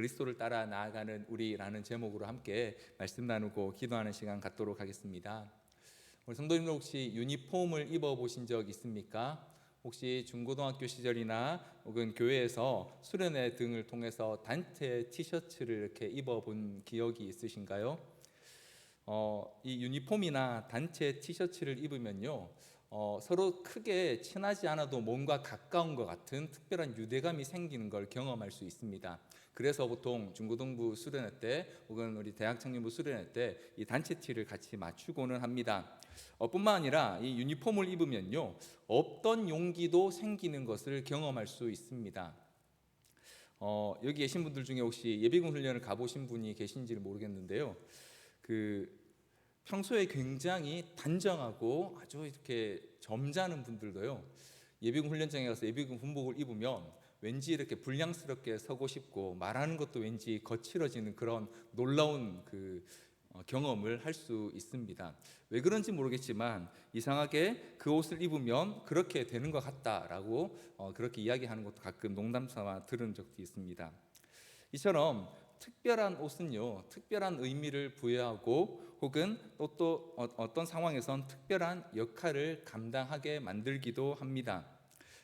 그리스도를 따라 나아가는 우리라는 제목으로 함께 말씀 나누고 기도하는 시간 갖도록 하겠습니다. 우리 성도님들 혹시 유니폼을 입어보신 적 있습니까? 혹시 중고등학교 시절이나 혹은 교회에서 수련회 등을 통해서 단체 티셔츠를 이렇게 입어본 기억이 있으신가요? 이 유니폼이나 단체 티셔츠를 입으면요, 서로 크게 친하지 않아도 몸과 가까운 것 같은 특별한 유대감이 생기는 걸 경험할 수 있습니다. 그래서 보통 중고등부 수련회 때 혹은 우리 대학 청년부 수련회 때 이 단체 티를 같이 맞추고는 합니다. 뿐만 아니라 이 유니폼을 입으면요, 없던 용기도 생기는 것을 경험할 수 있습니다. 여기 계신 분들 중에 혹시 예비군 훈련을 가보신 분이 계신지를 모르겠는데요, 평소에 굉장히 단정하고 아주 이렇게 점잖은 분들도요, 예비군 훈련장에 가서 예비군 군복을 입으면 왠지 이렇게 불량스럽게 서고 싶고 말하는 것도 왠지 거칠어지는 그런 놀라운 경험을 할 수 있습니다. 왜 그런지 모르겠지만 이상하게 그 옷을 입으면 그렇게 되는 것 같다라고 그렇게 이야기하는 것도 가끔 농담삼아 들은 적도 있습니다. 이처럼 특별한 옷은요, 특별한 의미를 부여하고 혹은 또 어떤 상황에선 특별한 역할을 감당하게 만들기도 합니다.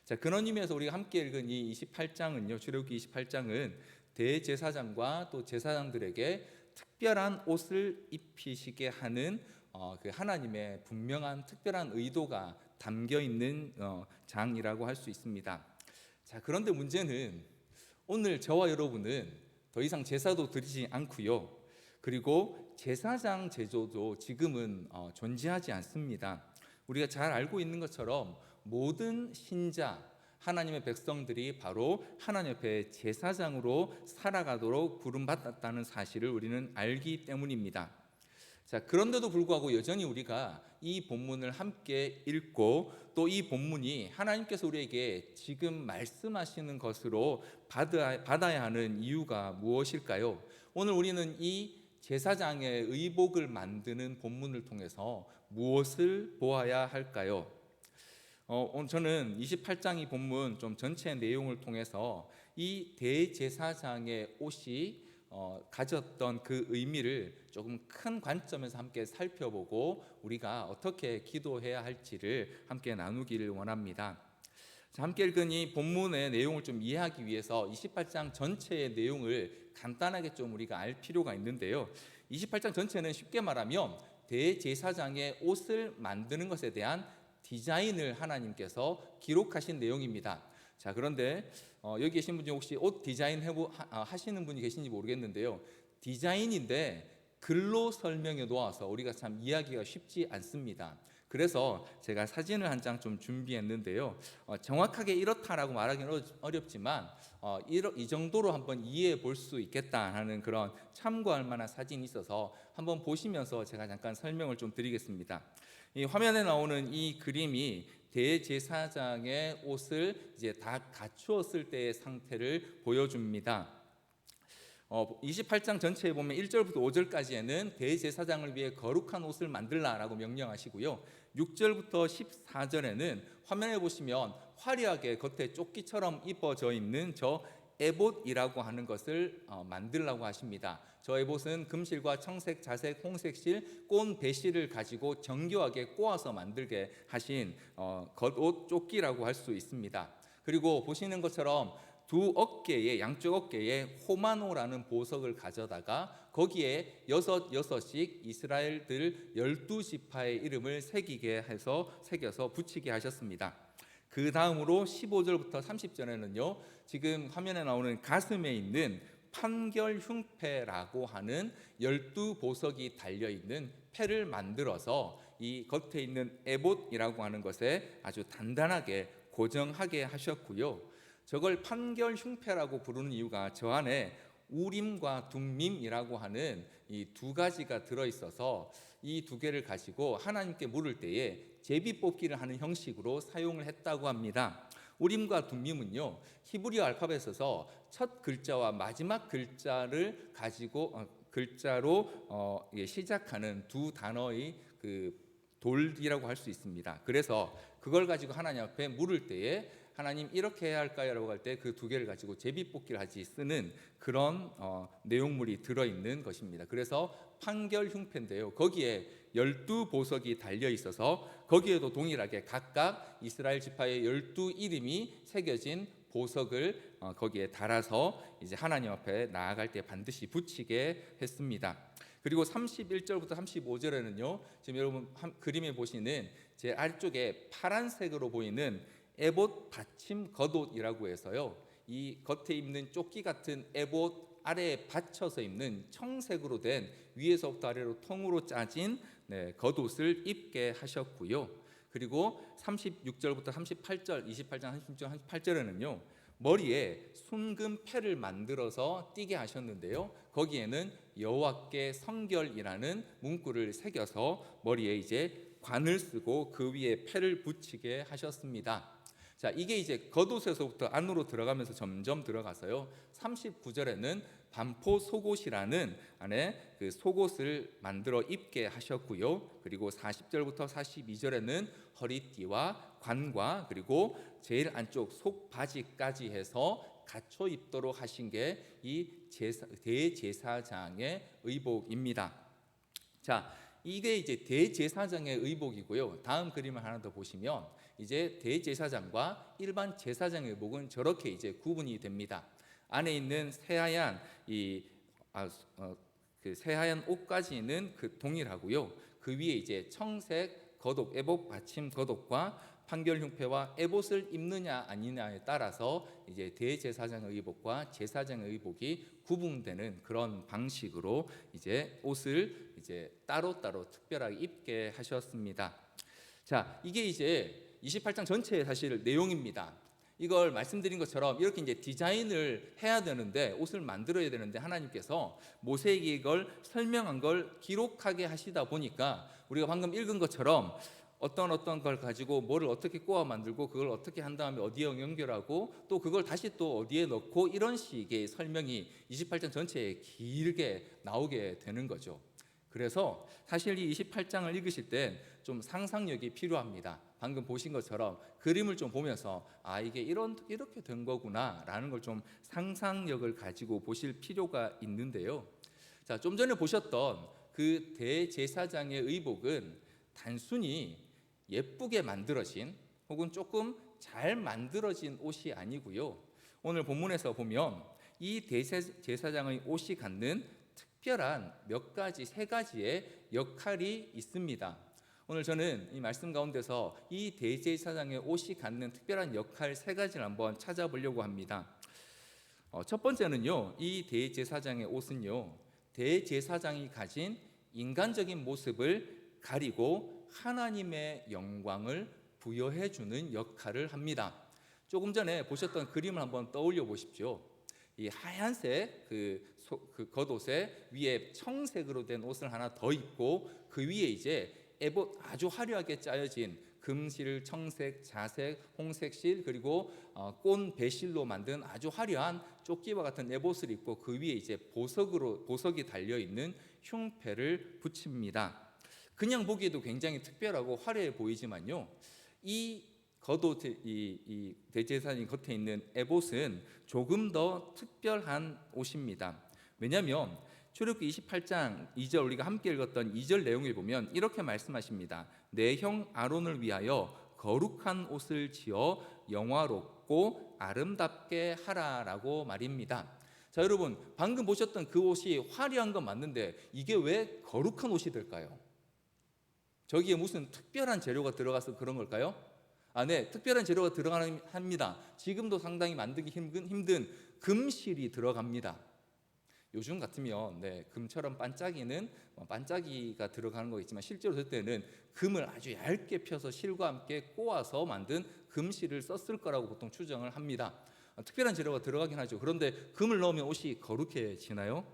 자, 그런 의미에서 우리가 함께 읽은 이 28장은요, 출애굽기 28장은 대제사장과 또 제사장들에게 특별한 옷을 입히시게 하는 그 하나님의 분명한 특별한 의도가 담겨 있는 장이라고 할 수 있습니다. 자, 그런데 문제는 오늘 저와 여러분은 더 이상 제사도 드리지 않고요, 그리고 제사장 제도도 지금은 존재하지 않습니다. 우리가 잘 알고 있는 것처럼 모든 신자, 하나님의 백성들이 바로 하나님 앞에 제사장으로 살아가도록 부름받았다는 사실을 우리는 알기 때문입니다. 자, 그런데도 불구하고 여전히 우리가 이 본문을 함께 읽고 또 이 본문이 하나님께서 우리에게 지금 말씀하시는 것으로 받아야 하는 이유가 무엇일까요? 오늘 우리는 이 제사장의 의복을 만드는 본문을 통해서 무엇을 보아야 할까요? 오늘 저는 28장 이 본문 좀 전체 내용을 통해서 이 대제사장의 옷이 가졌던 그 의미를 조금 큰 관점에서 함께 살펴보고 우리가 어떻게 기도해야 할지를 함께 나누기를 원합니다. 자, 함께 읽은 이 본문의 내용을 좀 이해하기 위해서 28장 전체의 내용을 간단하게 좀 우리가 알 필요가 있는데요, 28장 전체는 쉽게 말하면 대제사장의 옷을 만드는 것에 대한 디자인을 하나님께서 기록하신 내용입니다. 자, 그런데 여기 계신 분 중에 혹시 옷 디자인 하시는 분이 계신지 모르겠는데요, 디자인인데 글로 설명해 놓아서 우리가 참 이해하기가 쉽지 않습니다. 그래서 제가 사진을 한 장 좀 준비했는데요, 정확하게 이렇다라고 말하기는 어렵지만 이 정도로 한번 이해해 볼 수 있겠다 하는 그런 참고할 만한 사진이 있어서 한번 보시면서 제가 잠깐 설명을 좀 드리겠습니다. 이 화면에 나오는 이 그림이 대제사장의 옷을 이제 다 갖추었을 때의 상태를 보여줍니다. 28장 전체에 보면 1절부터 5절까지에는 대제사장을 위해 거룩한 옷을 만들라라고 명령하시고요, 6절부터 14절에는 화면에 보시면 화려하게 겉에 조끼처럼 입어져 있는 저 에봇이라고 하는 것을 만들라고 하십니다. 저 에봇은 금실과 청색, 자색, 홍색실, 꽃 배실을 가지고 정교하게 꼬아서 만들게 하신 겉옷 조끼라고 할 수 있습니다. 그리고 보시는 것처럼 두 어깨에, 양쪽 어깨에 호마노라는 보석을 가져다가 거기에 여섯씩 이스라엘들 12지파의 이름을 새겨서 붙이게 하셨습니다. 그 다음으로 15절부터 30절에는요, 지금 화면에 나오는 가슴에 있는 판결흉패라고 하는 12보석이 달려있는 패를 만들어서 이 겉에 있는 에봇이라고 하는 것에 아주 단단하게 고정하게 하셨고요, 저걸 판결흉패라고 부르는 이유가 저 안에 우림과 둠밈이라고 하는 이 두 가지가 들어있어서 이 두 개를 가지고 하나님께 물을 때에 제비 뽑기를 하는 형식으로 사용을 했다고 합니다. 우림과 둠밈은요, 히브리 알파벳에서 첫 글자와 마지막 글자를 가지고 글자로 시작하는 두 단어의 돌이라고 할 수 있습니다. 그래서 그걸 가지고 하나님 앞에 물을 때에 하나님 이렇게 해야 할까요라고 할 때 그 두 개를 가지고 제비뽑기를 하지 쓰는 그런 내용물이 들어있는 것입니다. 그래서 판결 흉패인데요. 거기에 12보석이 달려 있어서 거기에도 동일하게 각각 이스라엘 지파의 12 이름이 새겨진 보석을 거기에 달아서 이제 하나님 앞에 나아갈 때 반드시 붙이게 했습니다. 그리고 31절부터 35절에는요. 지금 여러분 그림에 보시는 제 아래쪽에 파란색으로 보이는 에봇 받침 겉옷이라고 해서요. 이 겉에 입는 조끼 같은 에봇 아래에 받쳐서 입는 청색으로 된 위에서부터 아래로 통으로 짜진 겉옷을 입게 하셨고요. 그리고 36절부터 38절, 28장, 36절, 38절에는요. 머리에 순금 패를 만들어서 띠게 하셨는데요. 거기에는 여호와께 성결이라는 문구를 새겨서 머리에 이제 관을 쓰고 그 위에 패를 붙이게 하셨습니다. 자, 이게 이제 겉옷에서부터 안으로 들어가면서 점점 들어가서요. 39절에는 반포 속옷이라는 안에 그 속옷을 만들어 입게 하셨고요. 그리고 40절부터 42절에는 허리띠와 관과 그리고 제일 안쪽 속바지까지 해서 갖춰 입도록 하신 게 이 대제사장의 의복입니다. 자, 이게 이제 대제사장의 의복이고요. 다음 그림을 하나 더 보시면 이제 대제사장과 일반 제사장의 의복은 저렇게 이제 구분이 됩니다. 안에 있는 새하얀 그 새하얀 옷까지는 그 동일하고요. 그 위에 이제 청색 겉옷, 에봇 받침 겉옷과 판결 흉패와 에봇을 입느냐 아니냐에 따라서 이제 대제사장의 의복과 제사장의 의복이 구분되는 그런 방식으로 이제 옷을 이제 따로따로 특별하게 입게 하셨습니다. 자, 이게 이제 28장 전체의 사실 내용입니다. 이걸 말씀드린 것처럼 이렇게 이제 디자인을 해야 되는데 옷을 만들어야 되는데 하나님께서 모세에게 이걸 설명한 걸 기록하게 하시다 보니까 우리가 방금 읽은 것처럼 어떤 걸 가지고 뭐를 어떻게 꼬아 만들고 그걸 어떻게 한 다음에 어디에 연결하고 또 그걸 다시 또 어디에 넣고 이런 식의 설명이 28장 전체에 길게 나오게 되는 거죠. 그래서 사실 이 28장을 읽으실 때 좀 상상력이 필요합니다. 방금 보신 것처럼 그림을 좀 보면서 이게 이렇게 된 거구나라는 걸 좀 상상력을 가지고 보실 필요가 있는데요. 자, 좀 전에 보셨던 그 대제사장의 의복은 단순히 예쁘게 만들어진 혹은 조금 잘 만들어진 옷이 아니고요. 오늘 본문에서 보면 이 대제사장의 옷이 갖는 특별한 세 가지의 역할이 있습니다. 오늘 저는 이 말씀 가운데서 이 대제사장의 옷이 갖는 특별한 역할 세 가지를 한번 찾아보려고 합니다. 첫 번째는요, 이 대제사장의 옷은요, 대제사장이 가진 인간적인 모습을 가리고 하나님의 영광을 부여해 주는 역할을 합니다. 조금 전에 보셨던 그림을 한번 떠올려 보십시오. 이 하얀색 그 겉옷에 위에 청색으로 된 옷을 하나 더 입고 그 위에 이제 에봇 아주 화려하게 짜여진 금실, 청색, 자색, 홍색실 그리고 꼰 배실로 만든 아주 화려한 조끼와 같은 에봇을 입고 그 위에 이제 보석이 달려 있는 흉패를 붙입니다. 그냥 보기에도 굉장히 특별하고 화려해 보이지만요, 이 겉옷, 이 대제사장이 겉에 있는 에봇은 조금 더 특별한 옷입니다. 왜냐하면 출애굽기 28장 2절 우리가 함께 읽었던 2절 내용을 보면 이렇게 말씀하십니다. 내 형 아론을 위하여 거룩한 옷을 지어 영화롭고 아름답게 하라라고 말입니다. 자, 여러분 방금 보셨던 그 옷이 화려한 건 맞는데 이게 왜 거룩한 옷이 될까요? 저기에 무슨 특별한 재료가 들어가서 그런 걸까요? 네, 특별한 재료가 들어갑니다. 지금도 상당히 만들기 힘든 금실이 들어갑니다. 요즘 같으면 금처럼 반짝이가 들어가는 거겠지만 실제로 될 때는 금을 아주 얇게 펴서 실과 함께 꼬아서 만든 금실을 썼을 거라고 보통 추정을 합니다. 특별한 재료가 들어가긴 하죠. 그런데 금을 넣으면 옷이 거룩해지나요?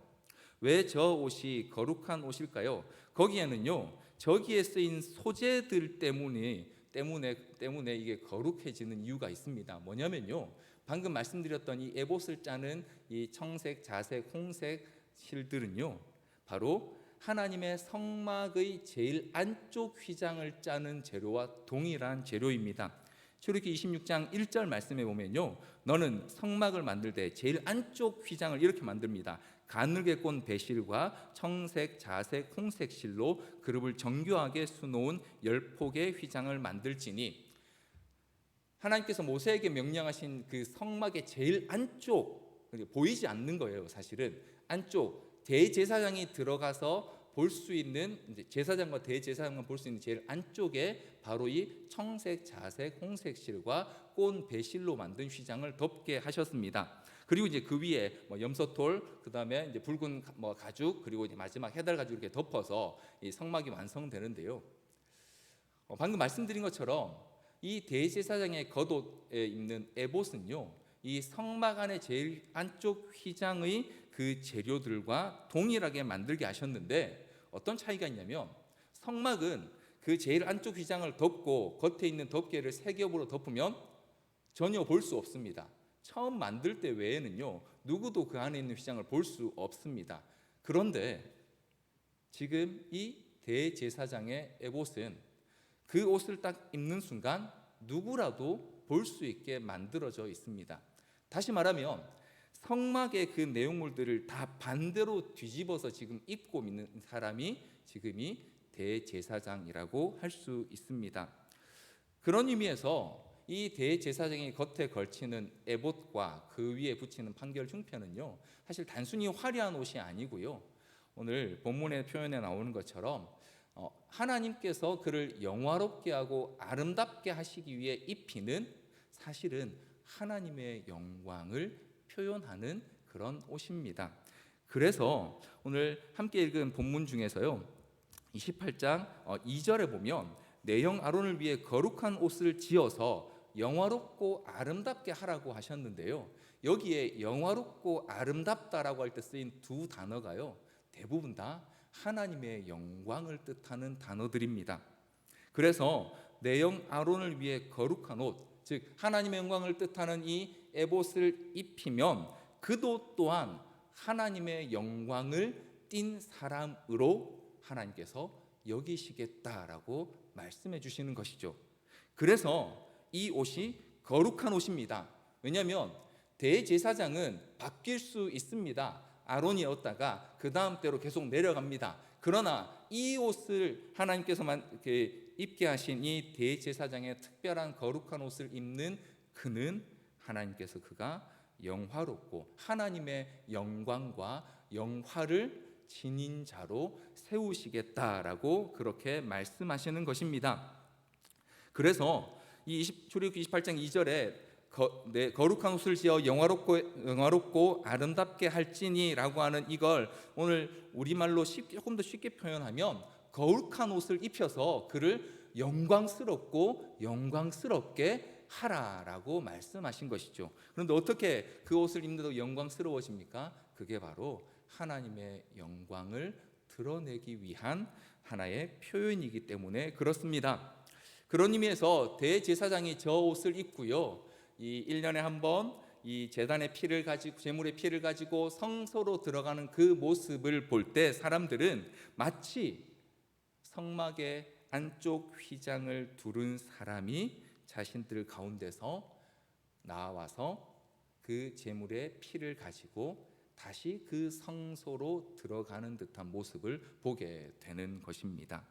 왜 저 옷이 거룩한 옷일까요? 거기에는요, 저기에 쓰인 소재들 때문에 이게 거룩해지는 이유가 있습니다. 뭐냐면요, 방금 말씀드렸던 이 에봇을 짜는 이 청색, 자색, 홍색 실들은요, 바로 하나님의 성막의 제일 안쪽 휘장을 짜는 재료와 동일한 재료입니다. 출애굽기 26장 1절 말씀에 보면요, 너는 성막을 만들 때 제일 안쪽 휘장을 이렇게 만듭니다. 가늘게 꼰 배실과 청색, 자색, 홍색 실로 그룹을 정교하게 수놓은 10폭의 휘장을 만들지니. 하나님께서 모세에게 명령하신 그 성막의 제일 안쪽, 보이지 않는 거예요. 사실은 안쪽 대제사장이 들어가서 볼 수 있는, 이제 제사장과 대제사장만 볼 수 있는 제일 안쪽에 바로 이 청색, 자색, 홍색 실과 꼰 배실로 만든 휘장을 덮게 하셨습니다. 그리고 이제 그 위에 염소톨, 그다음에 이제 붉은 가죽, 그리고 이제 마지막 해달 가죽 이렇게 덮어서 이 성막이 완성되는데요. 방금 말씀드린 것처럼 이 대제사장의 겉옷에 입는 에봇은요, 이 성막 안의 제일 안쪽 휘장의 그 재료들과 동일하게 만들게 하셨는데, 어떤 차이가 있냐면, 성막은 그 제일 안쪽 휘장을 덮고 겉에 있는 덮개를 세 겹으로 덮으면 전혀 볼 수 없습니다. 처음 만들 때 외에는요, 누구도 그 안에 있는 휘장을 볼 수 없습니다. 그런데 지금 이 대제사장의 에봇은 그 옷을 딱 입는 순간 누구라도 볼 수 있게 만들어져 있습니다. 다시 말하면 성막의 그 내용물들을 다 반대로 뒤집어서 지금 입고 있는 사람이 지금 이 대제사장이라고 할 수 있습니다. 그런 의미에서 이 대제사장이 겉에 걸치는 에봇과 그 위에 붙이는 판결 중표는요, 사실 단순히 화려한 옷이 아니고요, 오늘 본문의 표현에 나오는 것처럼 하나님께서 그를 영화롭게 하고 아름답게 하시기 위해 입히는, 사실은 하나님의 영광을 표현하는 그런 옷입니다. 그래서 오늘 함께 읽은 본문 중에서요, 28장 2절에 보면 내 형 아론을 위해 거룩한 옷을 지어서 영화롭고 아름답게 하라고 하셨는데요, 여기에 영화롭고 아름답다라고 할 때 쓰인 두 단어가요, 대부분 다 하나님의 영광을 뜻하는 단어들입니다. 그래서 내 형 아론을 위해 거룩한 옷, 즉 하나님의 영광을 뜻하는 이 에봇을 입히면 그도 또한 하나님의 영광을 띤 사람으로 하나님께서 여기시겠다라고 말씀해 주시는 것이죠. 그래서 이 옷이 거룩한 옷입니다. 왜냐하면 대제사장은 바뀔 수 있습니다. 아론이었다가 그 다음 때로 계속 내려갑니다. 그러나 이 옷을 하나님께서만 이렇게 입게 하신 이 대제사장의 특별한 거룩한 옷을 입는 그는 하나님께서 그가 영화롭고 하나님의 영광과 영화를 지닌 자로 세우시겠다라고 그렇게 말씀하시는 것입니다. 그래서 이 출애굽기 28장 2절에 거룩한 옷을 지어 영화롭고 아름답게 할지니라고 하는 이걸 오늘 우리말로 조금 더 쉽게 표현하면 거룩한 옷을 입혀서 그를 영광스럽게 하라라고 말씀하신 것이죠. 그런데 어떻게 그 옷을 입는다고 영광스러워집니까? 그게 바로 하나님의 영광을 드러내기 위한 하나의 표현이기 때문에 그렇습니다. 그런 의미에서 대제사장이 저 옷을 입고요, 이 1년에 한 번 이 제단의 피를 가지고, 제물의 피를 가지고 성소로 들어가는 그 모습을 볼 때 사람들은 마치 성막의 안쪽 휘장을 두른 사람이 자신들 가운데서 나와서 그 제물의 피를 가지고 다시 그 성소로 들어가는 듯한 모습을 보게 되는 것입니다.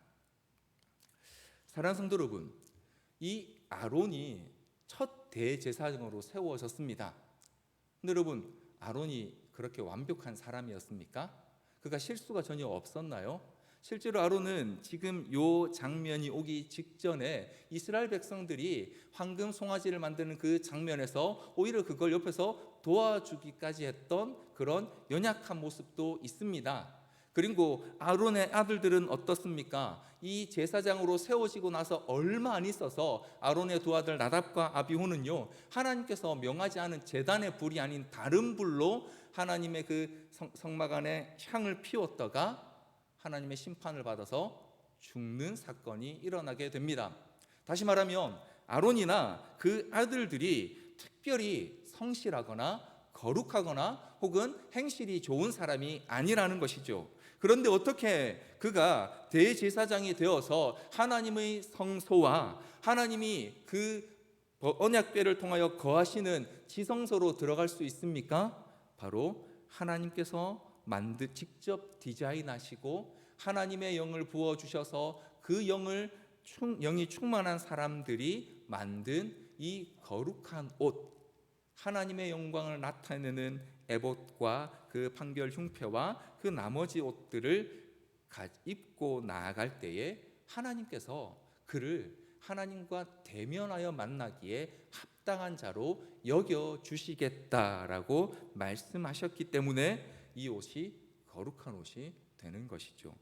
사랑하는 성도 여러분, 이 아론이 첫 대제사장으로 세워졌습니다. 근데 여러분, 아론이 그렇게 완벽한 사람이었습니까? 그가 실수가 전혀 없었나요? 실제로 아론은 지금 요 장면이 오기 직전에 이스라엘 백성들이 황금 송아지를 만드는 그 장면에서 오히려 그걸 옆에서 도와주기까지 했던 그런 연약한 모습도 있습니다. 그리고 아론의 아들들은 어떻습니까? 이 제사장으로 세워지고 나서 얼마 안 있어서 아론의 두 아들 나답과 아비후는요, 하나님께서 명하지 않은 제단의 불이 아닌 다른 불로 하나님의 그 성막 안에 향을 피웠다가 하나님의 심판을 받아서 죽는 사건이 일어나게 됩니다. 다시 말하면 아론이나 그 아들들이 특별히 성실하거나 거룩하거나 혹은 행실이 좋은 사람이 아니라는 것이죠. 그런데 어떻게 그가 대제사장이 되어서 하나님의 성소와 하나님이 그 언약궤를 통하여 거하시는 지성소로 들어갈 수 있습니까? 바로 하나님께서 직접 디자인하시고 하나님의 영을 부어 주셔서 그 영이 충만한 사람들이 만든 이 거룩한 옷, 하나님의 영광을 나타내는 에봇과 그 판결 흉패와 그 나머지 옷들을 입고 나아갈 때에 하나님께서 그를 하나님과 대면하여 만나기에 합당한 자로 여겨 주시겠다라고 말씀하셨기 때문에 이 옷이 거룩한 옷이 되는 것이죠.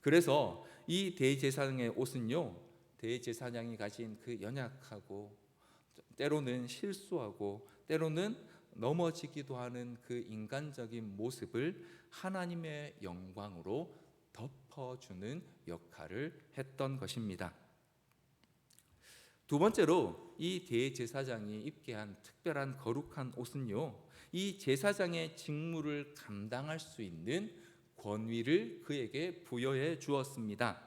그래서 이 대제사장의 옷은요, 대제사장이 가진 그 연약하고 때로는 실수하고 때로는 넘어지기도 하는 그 인간적인 모습을 하나님의 영광으로 덮어주는 역할을 했던 것입니다. 두 번째로 이 대제사장이 입게 한 특별한 거룩한 옷은요, 이 제사장의 직무를 감당할 수 있는 권위를 그에게 부여해 주었습니다.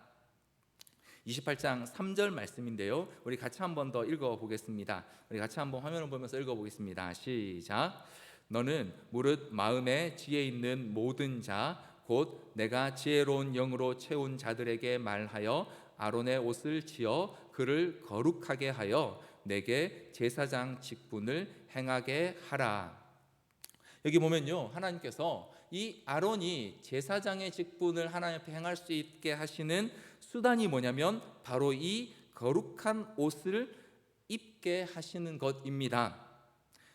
28장 3절 말씀인데요, 우리 같이 한번 더 읽어보겠습니다. 우리 같이 한번 화면을 보면서 읽어보겠습니다. 시작. 너는 무릇 마음에 지혜 있는 모든 자 곧 내가 지혜로운 영으로 채운 자들에게 말하여 아론의 옷을 지어 그를 거룩하게 하여 내게 제사장 직분을 행하게 하라. 여기 보면요, 하나님께서 이 아론이 제사장의 직분을 하나님 앞에 행할 수 있게 하시는 수단이 뭐냐면 바로 이 거룩한 옷을 입게 하시는 것입니다.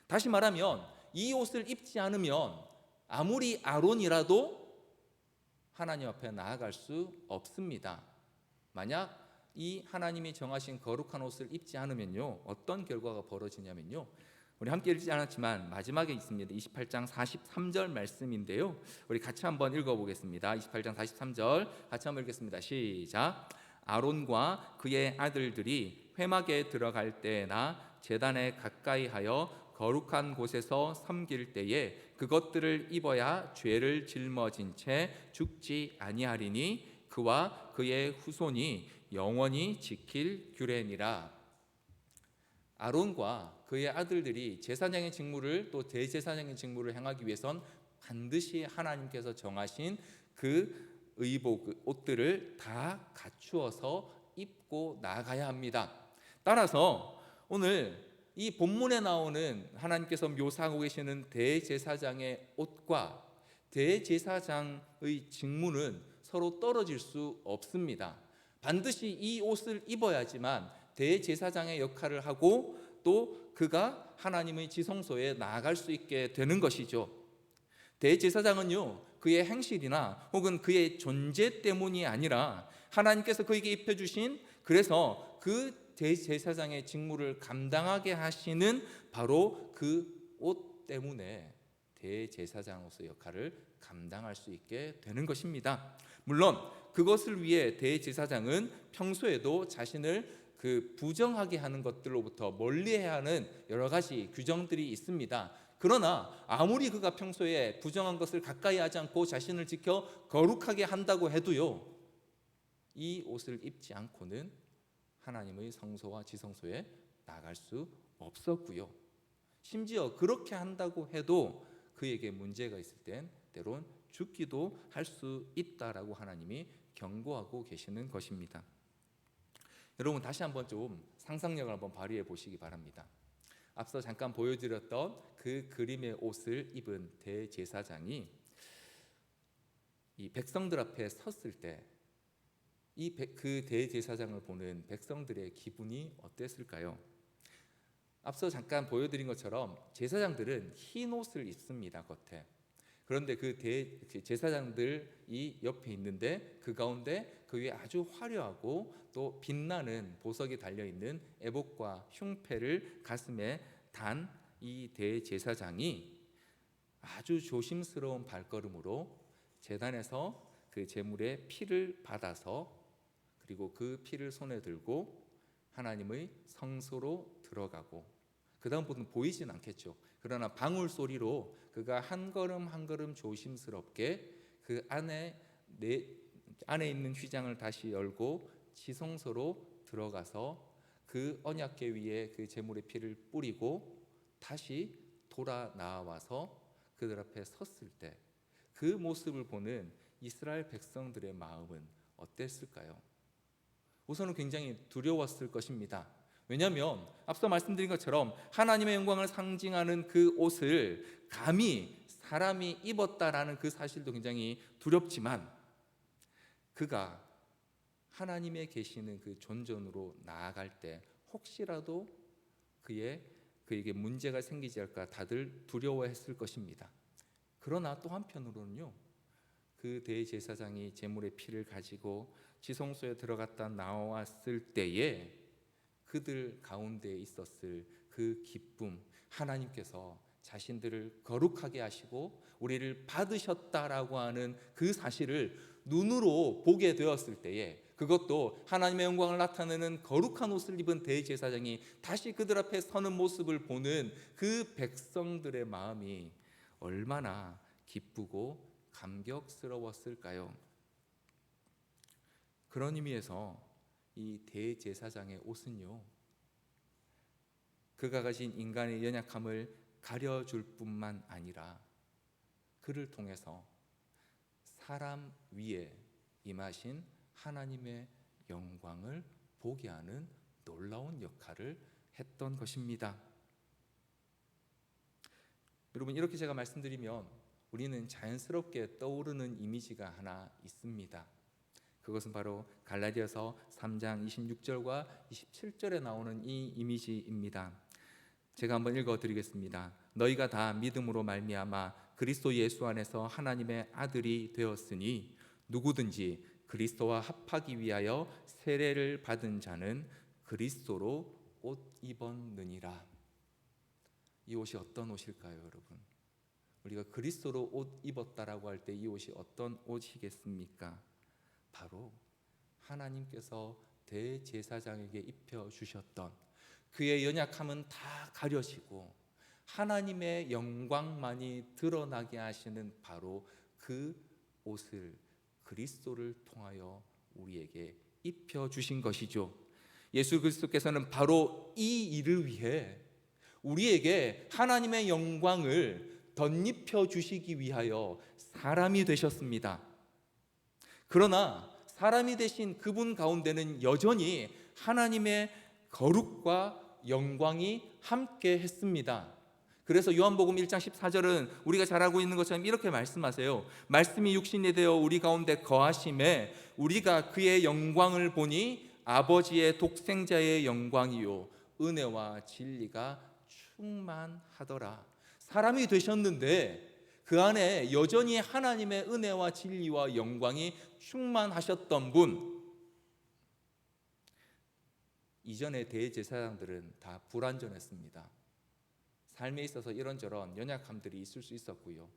다시 말하면 이 옷을 입지 않으면 아무리 아론이라도 하나님 앞에 나아갈 수 없습니다. 만약 이 하나님이 정하신 거룩한 옷을 입지 않으면요, 어떤 결과가 벌어지냐면요, 우리 함께 읽지 않았지만 마지막에 있습니다. 28장 43절 말씀인데요, 우리 같이 한번 읽어보겠습니다. 28장 43절 같이 한번 읽겠습니다. 시작. 아론과 그의 아들들이 회막에 들어갈 때나 제단에 가까이 하여 거룩한 곳에서 섬길 때에 그것들을 입어야 죄를 짊어진 채 죽지 아니하리니 그와 그의 후손이 영원히 지킬 규례니라. 아론과 그의 아들들이 제사장의 직무를, 또 대제사장의 직무를 행하기 위해선 반드시 하나님께서 정하신 그 의복, 옷들을 다 갖추어서 입고 나가야 합니다. 따라서 오늘 이 본문에 나오는 하나님께서 묘사하고 계시는 대제사장의 옷과 대제사장의 직무는 서로 떨어질 수 없습니다. 반드시 이 옷을 입어야지만 대제사장의 역할을 하고 또 그가 하나님의 지성소에 나아갈 수 있게 되는 것이죠. 대제사장은요, 그의 행실이나 혹은 그의 존재 때문이 아니라 하나님께서 그에게 입혀주신, 그래서 그 대제사장의 직무를 감당하게 하시는 바로 그 옷 때문에 대제사장으로서 역할을 감당할 수 있게 되는 것입니다. 물론 그것을 위해 대제사장은 평소에도 자신을 부정하게 하는 것들로부터 멀리해야 하는 여러 가지 규정들이 있습니다. 그러나 아무리 그가 평소에 부정한 것을 가까이 하지 않고 자신을 지켜 거룩하게 한다고 해도요, 이 옷을 입지 않고는 하나님의 성소와 지성소에 나갈 수 없었고요. 심지어 그렇게 한다고 해도 그에게 문제가 있을 땐 때론 죽기도 할 수 있다라고 하나님이 경고하고 계시는 것입니다. 여러분, 다시 한번 좀 상상력을 한번 발휘해 보시기 바랍니다. 앞서 잠깐 보여드렸던 그 그림의 옷을 입은 대제사장이 이 백성들 앞에 섰을 때 그 대제사장을 보는 백성들의 기분이 어땠을까요? 앞서 잠깐 보여드린 것처럼 제사장들은 흰 옷을 입습니다, 겉에. 그런데 그 제사장들이 옆에 있는데 그 가운데 그 위에 아주 화려하고 또 빛나는 보석이 달려있는 에봇과 흉패를 가슴에 단 이 대제사장이 아주 조심스러운 발걸음으로 제단에서 그 제물의 피를 받아서, 그리고 그 피를 손에 들고 하나님의 성소로 들어가고, 그 다음부터는 보이진 않겠죠. 그러나 방울 소리로 그가 한 걸음 한 걸음 조심스럽게 그 안에 있는 휘장을 다시 열고 지성소로 들어가서 그 그 언약궤 위에 그 제물의 피를 뿌리고 다시 돌아 나와서 그들 앞에 섰을 때 그 모습을 보는 이스라엘 백성들의 마음은 어땠을까요? 우선은 굉장히 두려웠을 것입니다. 왜냐하면 앞서 말씀드린 것처럼 하나님의 영광을 상징하는 그 옷을 감히 사람이 입었다라는 그 사실도 굉장히 두렵지만, 그가 하나님의 계시는 그 존전으로 나아갈 때 혹시라도 그에게 문제가 생기지 않을까 다들 두려워했을 것입니다. 그러나 또 한편으로는요, 그 대제사장이 제물의 피를 가지고 지성소에 들어갔다 나왔을 때에 그들 가운데 있었을 그 기쁨, 하나님께서 자신들을 거룩하게 하시고 우리를 받으셨다라고 하는 그 사실을 눈으로 보게 되었을 때에, 그것도 하나님의 영광을 나타내는 거룩한 옷을 입은 대제사장이 다시 그들 앞에 서는 모습을 보는 그 백성들의 마음이 얼마나 기쁘고 감격스러웠을까요? 그런 의미에서 이 대제사장의 옷은요, 그가 가진 인간의 연약함을 가려줄 뿐만 아니라 그를 통해서 사람 위에 임하신 하나님의 영광을 보게 하는 놀라운 역할을 했던 것입니다. 여러분, 이렇게 제가 말씀드리면 우리는 자연스럽게 떠오르는 이미지가 하나 있습니다. 그것은 바로 갈라디아서 3장 26절과 27절에 나오는 이 이미지입니다. 제가 한번 읽어드리겠습니다. 너희가 다 믿음으로 말미암아 그리스도 예수 안에서 하나님의 아들이 되었으니 누구든지 그리스도와 합하기 위하여 세례를 받은 자는 그리스도로 옷 입었느니라. 이 옷이 어떤 옷일까요, 여러분? 우리가 그리스도로 옷 입었다라고 할 때 이 옷이 어떤 옷이겠습니까? 바로 하나님께서 대제사장에게 입혀주셨던, 그의 연약함은 다 가려지고 하나님의 영광만이 드러나게 하시는 바로 그 옷을, 그리스도를 통하여 우리에게 입혀주신 것이죠. 예수 그리스도께서는 바로 이 일을 위해 우리에게 하나님의 영광을 덧입혀 주시기 위하여 사람이 되셨습니다. 그러나 사람이 되신 그분 가운데는 여전히 하나님의 거룩과 영광이 함께 했습니다. 그래서 요한복음 1장 14절은 우리가 잘 알고 있는 것처럼 이렇게 말씀하세요. 말씀이 육신이 되어 우리 가운데 거하심에 우리가 그의 영광을 보니 아버지의 독생자의 영광이요 은혜와 진리가 충만하더라. 사람이 되셨는데 그 안에 여전히 하나님의 은혜와 진리와 영광이 충만하셨던 분. 이전의 대제사장들은 다 불완전했습니다. 삶에 있어서 이런저런 연약함들이 있을 수 있었고요.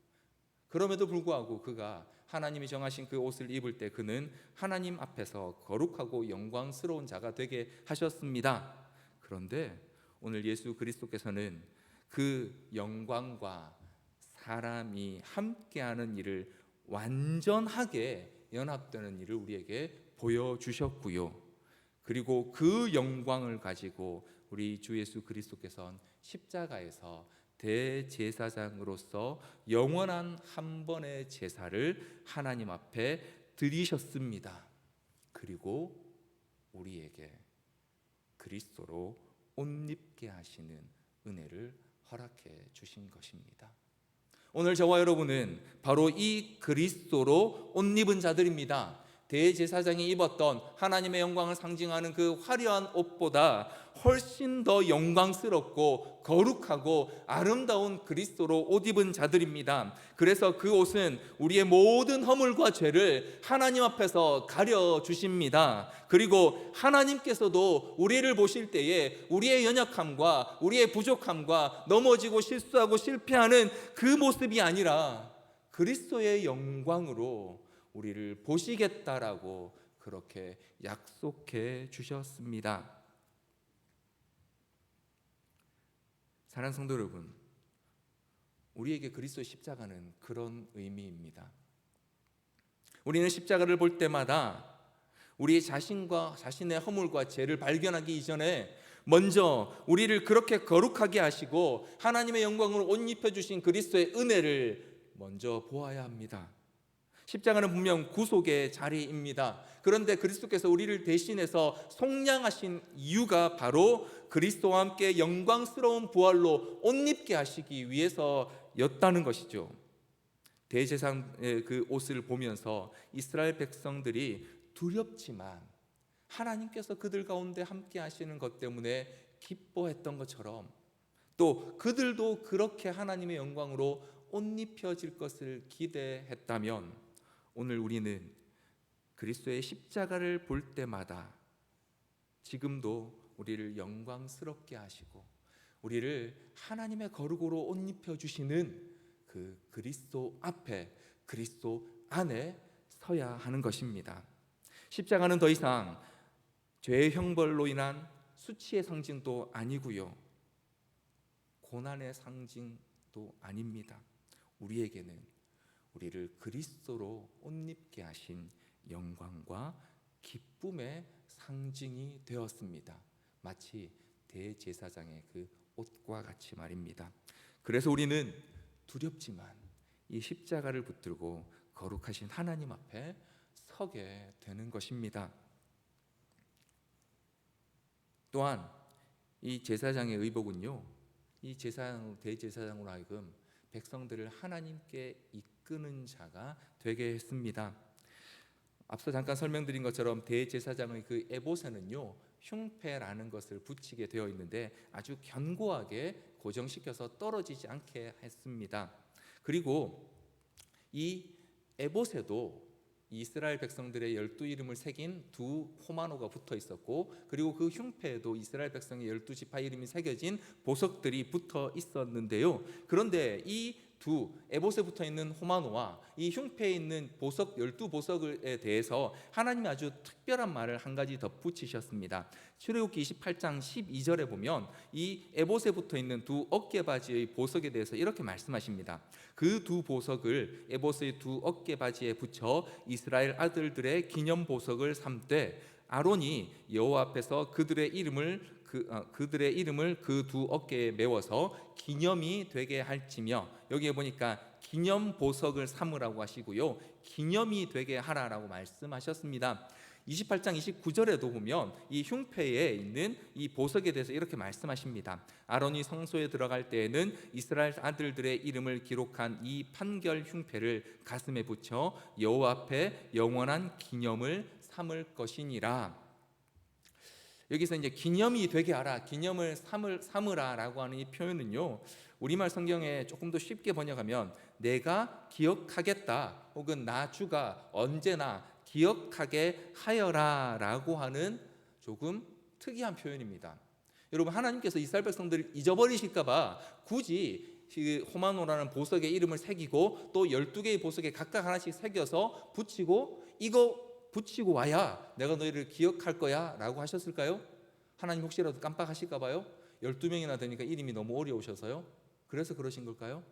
그럼에도 불구하고 그가 하나님이 정하신 그 옷을 입을 때 그는 하나님 앞에서 거룩하고 영광스러운 자가 되게 하셨습니다. 그런데 오늘 예수 그리스도께서는 그 영광과 사람이 함께하는 일을 완전하게 연합되는 일을 우리에게 보여주셨고요. 그리고 그 영광을 가지고 우리 주 예수 그리스도께서는 십자가에서 대제사장으로서 영원한 한 번의 제사를 하나님 앞에 드리셨습니다. 그리고 우리에게 그리스도로 옷 입게 하시는 은혜를 허락해 주신 것입니다. 오늘 저와 여러분은 바로 이 그리스도로 옷 입은 자들입니다. 대제사장이 입었던 하나님의 영광을 상징하는 그 화려한 옷보다 훨씬 더 영광스럽고 거룩하고 아름다운 그리스도로 옷 입은 자들입니다. 그래서 그 옷은 우리의 모든 허물과 죄를 하나님 앞에서 가려 주십니다. 그리고 하나님께서도 우리를 보실 때에 우리의 연약함과 우리의 부족함과 넘어지고 실수하고 실패하는 그 모습이 아니라 그리스도의 영광으로 우리를 보시겠다라고 그렇게 약속해 주셨습니다. 사랑하는 성도 여러분, 우리에게 그리스도의 십자가는 그런 의미입니다. 우리는 십자가를 볼 때마다 우리 자신과 자신의 허물과 죄를 발견하기 이전에 먼저 우리를 그렇게 거룩하게 하시고 하나님의 영광으로 옷 입혀주신 그리스도의 은혜를 먼저 보아야 합니다. 십자가는 분명 구속의 자리입니다. 그런데 그리스도께서 우리를 대신해서 속량하신 이유가 바로 그리스도와 함께 영광스러운 부활로 옷 입게 하시기 위해서였다는 것이죠. 대제사장의 그 옷을 보면서 이스라엘 백성들이 두렵지만 하나님께서 그들 가운데 함께 하시는 것 때문에 기뻐했던 것처럼, 또 그들도 그렇게 하나님의 영광으로 옷 입혀질 것을 기대했다면, 오늘 우리는 그리스도의 십자가를 볼 때마다 지금도 우리를 영광스럽게 하시고 우리를 하나님의 거룩으로 옷 입혀주시는 그 그리스도 앞에, 그리스도 안에 서야 하는 것입니다. 십자가는 더 이상 죄의 형벌로 인한 수치의 상징도 아니고요, 고난의 상징도 아닙니다. 우리에게는 우리를 그리스도로 옷 입게 하신 영광과 기쁨의 상징이 되었습니다. 마치 대제사장의 그 옷과 같이 말입니다. 그래서 우리는 두렵지만 이 십자가를 붙들고 거룩하신 하나님 앞에 서게 되는 것입니다. 또한 이 제사장의 의복은요, 이 대제사장으로 하여금 백성들을 하나님께 이끄는 자가 되게 했습니다. 앞서 잠깐 설명드린 것처럼 대제사장의 그 에봇에는요, 흉패라는 것을 붙이게 되어 있는데 아주 견고하게 고정시켜서 떨어지지 않게 했습니다. 그리고 이 에봇에도 이스라엘 백성들의 12이름을 새긴 두 호마노가 붙어 있었고, 그리고 그 흉패에도 이스라엘 백성의 12지파 이름이 새겨진 보석들이 붙어 있었는데요. 그런데 이 두 에봇에 붙어 있는 호마노와 이 흉패에 있는 보석 12보석에 대해서 하나님이 아주 특별한 말을 한 가지 덧붙이셨습니다. 출애굽기 28장 12절에 보면 이 에봇에 붙어 있는 두 어깨바지의 보석에 대해서 이렇게 말씀하십니다. 그 두 보석을 에봇의 두 어깨바지에 붙여 이스라엘 아들들의 기념 보석을 삼되 아론이 여호와 앞에서 그들의 이름을 그 두 어깨에 메워서 기념이 되게 할지며, 여기에 보니까 기념 보석을 삼으라고 하시고요, 기념이 되게 하라라고 말씀하셨습니다. 28장 29절에도 보면 이 흉패에 있는 이 보석에 대해서 이렇게 말씀하십니다. 아론이 성소에 들어갈 때에는 이스라엘 아들들의 이름을 기록한 이 판결 흉패를 가슴에 붙여 여호와 앞에 영원한 기념을 삼을 것이니라. 여기서 이제 기념이 되게 하라, 기념을 삼으라라고 하는 이 표현은요, 우리말 성경에 조금 더 쉽게 번역하면 내가 기억하겠다, 혹은 나 주가 언제나 기억하게 하여라라고 하는 조금 특이한 표현입니다. 여러분, 하나님께서 이스라엘 백성들을 잊어버리실까봐 굳이 호마노라는 보석의 이름을 새기고 또 12개의 보석에 각각 하나씩 새겨서 붙이고, 이거 붙이고 와야 내가 너희를 기억할 거야 라고 하셨을까요? 하나님 혹시라도 깜빡하실까 봐요? 12명이나 되니까 이름이 너무 어려우셔서요? 그래서 그러신 걸까요?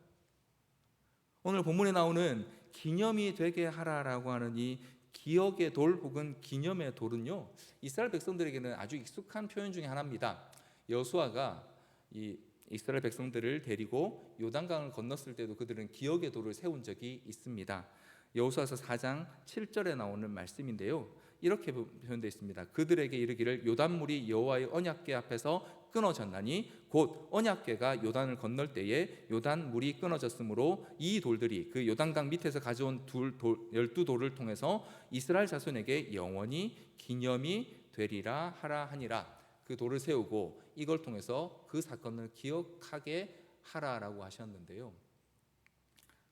오늘 본문에 나오는 기념이 되게 하라라고 하는 이 기억의 돌 혹은 기념의 돌은요, 이스라엘 백성들에게는 아주 익숙한 표현 중에 하나입니다. 여호수아가 이 이스라엘 백성들을 데리고 요단강을 건넜을 때도 그들은 기억의 돌을 세운 적이 있습니다. 여호수아서 4장 7절에 나오는 말씀인데요, 이렇게 표현되어 있습니다. 그들에게 이르기를 요단물이 여호와의 언약궤 앞에서 끊어졌나니 곧 언약궤가 요단을 건널 때에 요단물이 끊어졌으므로 이 돌들이 그 요단강 밑에서 가져온 12돌을 통해서 이스라엘 자손에게 영원히 기념이 되리라 하라 하니라. 그 돌을 세우고 이걸 통해서 그 사건을 기억하게 하라라고 하셨는데요,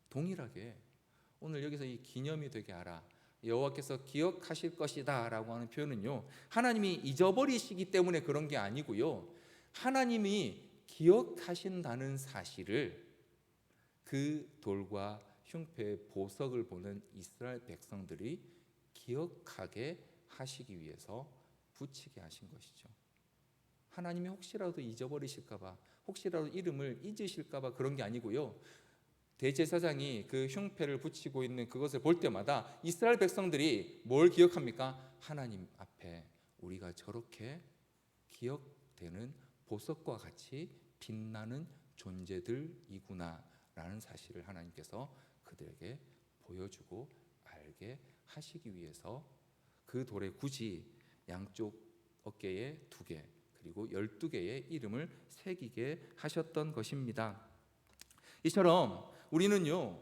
동일하게 오늘 여기서 이 기념이 되게 하라, 여호와께서 기억하실 것이다 라고 하는 표현은요, 하나님이 잊어버리시기 때문에 그런 게 아니고요, 하나님이 기억하신다는 사실을 그 돌과 흉패의 보석을 보는 이스라엘 백성들이 기억하게 하시기 위해서 붙이게 하신 것이죠. 하나님이 혹시라도 잊어버리실까 봐, 혹시라도 이름을 잊으실까 봐 그런 게 아니고요, 대제사장이 그 흉패를 붙이고 있는 그것을 볼 때마다 이스라엘 백성들이 뭘 기억합니까? 하나님 앞에 우리가 저렇게 되는 보석과 같이 빛나는 존재들이구나라는 사실을 하나님께서 그들에게 보여주고 알게 하시기 위해서 그 돌에 굳이 양쪽 어깨에 2개 그리고 12개의 이름을 새기게 하셨던 것입니다. 이처럼 우리는요,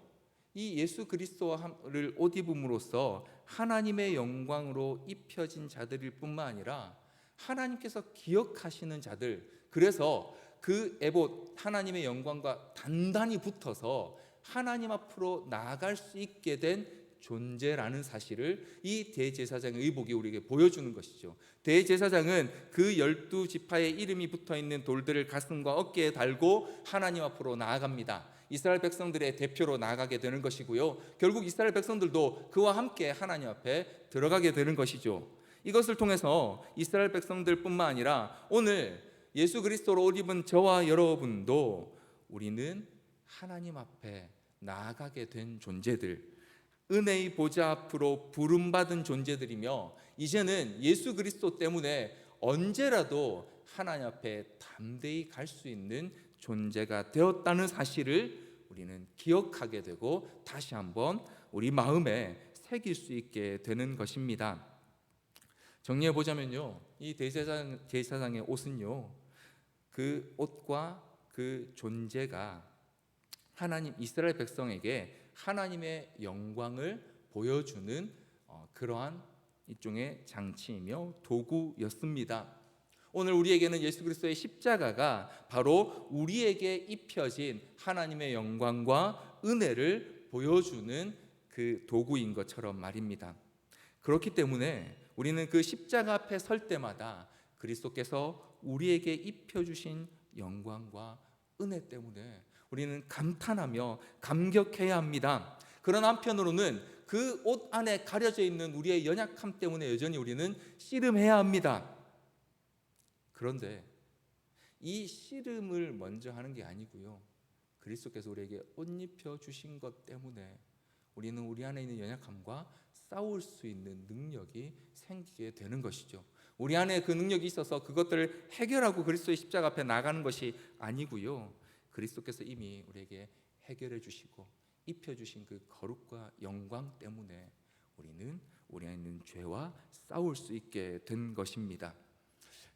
이 예수 그리스도를 옷 입음으로써 하나님의 영광으로 입혀진 자들일 뿐만 아니라 하나님께서 기억하시는 자들, 그래서 그 에봇 하나님의 영광과 단단히 붙어서 하나님 앞으로 나아갈 수 있게 된 존재라는 사실을 이 대제사장의 의복이 우리에게 보여주는 것이죠. 대제사장은 그 12지파의 이름이 붙어있는 돌들을 가슴과 어깨에 달고 하나님 앞으로 나아갑니다. 이스라엘 백성들의 대표로 나아가게 되는 것이고요, 결국 이스라엘 백성들도 그와 함께 하나님 앞에 들어가게 되는 것이죠. 이것을 통해서 이스라엘 백성들뿐만 아니라 오늘 예수 그리스도로 옷 입은 저와 여러분도 우리는 하나님 앞에 나아가게 된 존재들, 은혜의 보좌 앞으로 부름받은 존재들이며 이제는 예수 그리스도 때문에 언제라도 하나님 앞에 담대히 갈 수 있는 존재가 되었다는 사실을 우리는 기억하게 되고 다시 한번 우리 마음에 새길 수 있게 되는 것입니다. 정리해 보자면요, 이 대제사장의 옷은요, 그 옷과 그 존재가 하나님 이스라엘 백성에게 하나님의 영광을 보여주는 그러한 일종의 장치이며 도구였습니다. 오늘 우리에게는 예수 그리스도의 십자가가 바로 우리에게 입혀진 하나님의 영광과 은혜를 보여주는 그 도구인 것처럼 말입니다. 그렇기 때문에 우리는 그 십자가 앞에 설 때마다 그리스도께서 우리에게 입혀주신 영광과 은혜 때문에 우리는 감탄하며 감격해야 합니다. 그런 한편으로는 그 옷 안에 가려져 있는 우리의 연약함 때문에 여전히 우리는 씨름해야 합니다. 그런데 이 씨름을 먼저 하는 게 아니고요, 그리스도께서 우리에게 옷 입혀 주신 것 때문에 우리는 우리 안에 있는 연약함과 싸울 수 있는 능력이 생기게 되는 것이죠. 우리 안에 그 능력이 있어서 그것들을 해결하고 그리스도의 십자가 앞에 나가는 것이 아니고요, 그리스도께서 이미 우리에게 해결해 주시고 입혀 주신 그 거룩과 영광 때문에 우리는 우리 안에 있는 죄와 싸울 수 있게 된 것입니다.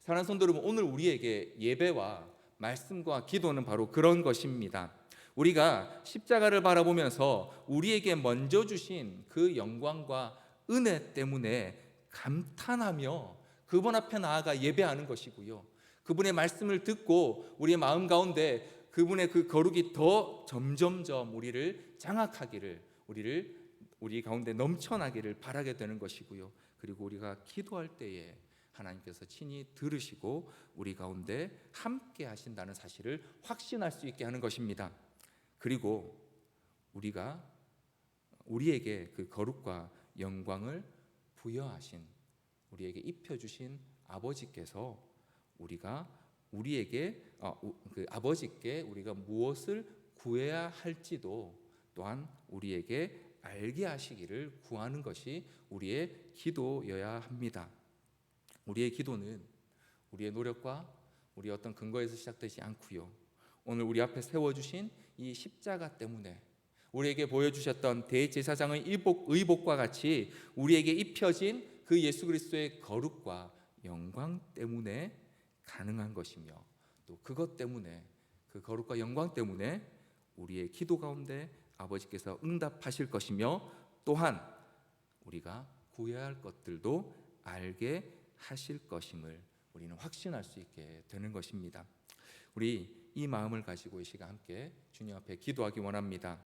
사랑하는 성도 여러분, 오늘 우리에게 예배와 말씀과 기도는 바로 그런 것입니다. 우리가 십자가를 바라보면서 우리에게 먼저 주신 그 영광과 은혜 때문에 감탄하며 그분 앞에 나아가 예배하는 것이고요, 그분의 말씀을 듣고 우리의 마음 가운데 그분의 그 거룩이 더 점점점 우리를 장악하기를, 우리 가운데 넘쳐나기를 바라게 되는 것이고요, 그리고 우리가 기도할 때에 하나님께서 친히 들으시고 우리 가운데 함께 하신다는 사실을 확신할 수 있게 하는 것입니다. 그리고 우리에게 그 거룩과 영광을 부여하신, 우리에게 입혀주신 아버지께서 아버지께 우리가 무엇을 구해야 할지도 또한 우리에게 알게 하시기를 구하는 것이 우리의 기도여야 합니다. 우리의 기도는 우리의 노력과 우리의 어떤 근거에서 시작되지 않고요, 오늘 우리 앞에 세워주신 이 십자가 때문에 우리에게 보여주셨던 대제사장의 의복과 같이 우리에게 입혀진 그 예수 그리스도의 거룩과 영광 때문에 가능한 것이며, 또 그것 때문에, 그 거룩과 영광 때문에 우리의 기도 가운데 아버지께서 응답하실 것이며, 또한 우리가 구해야 할 것들도 알게 하실 것임을 우리는 확신할 수 있게 되는 것입니다. 우리 이 마음을 가지고 이 시간 함께 주님 앞에 기도하기 원합니다.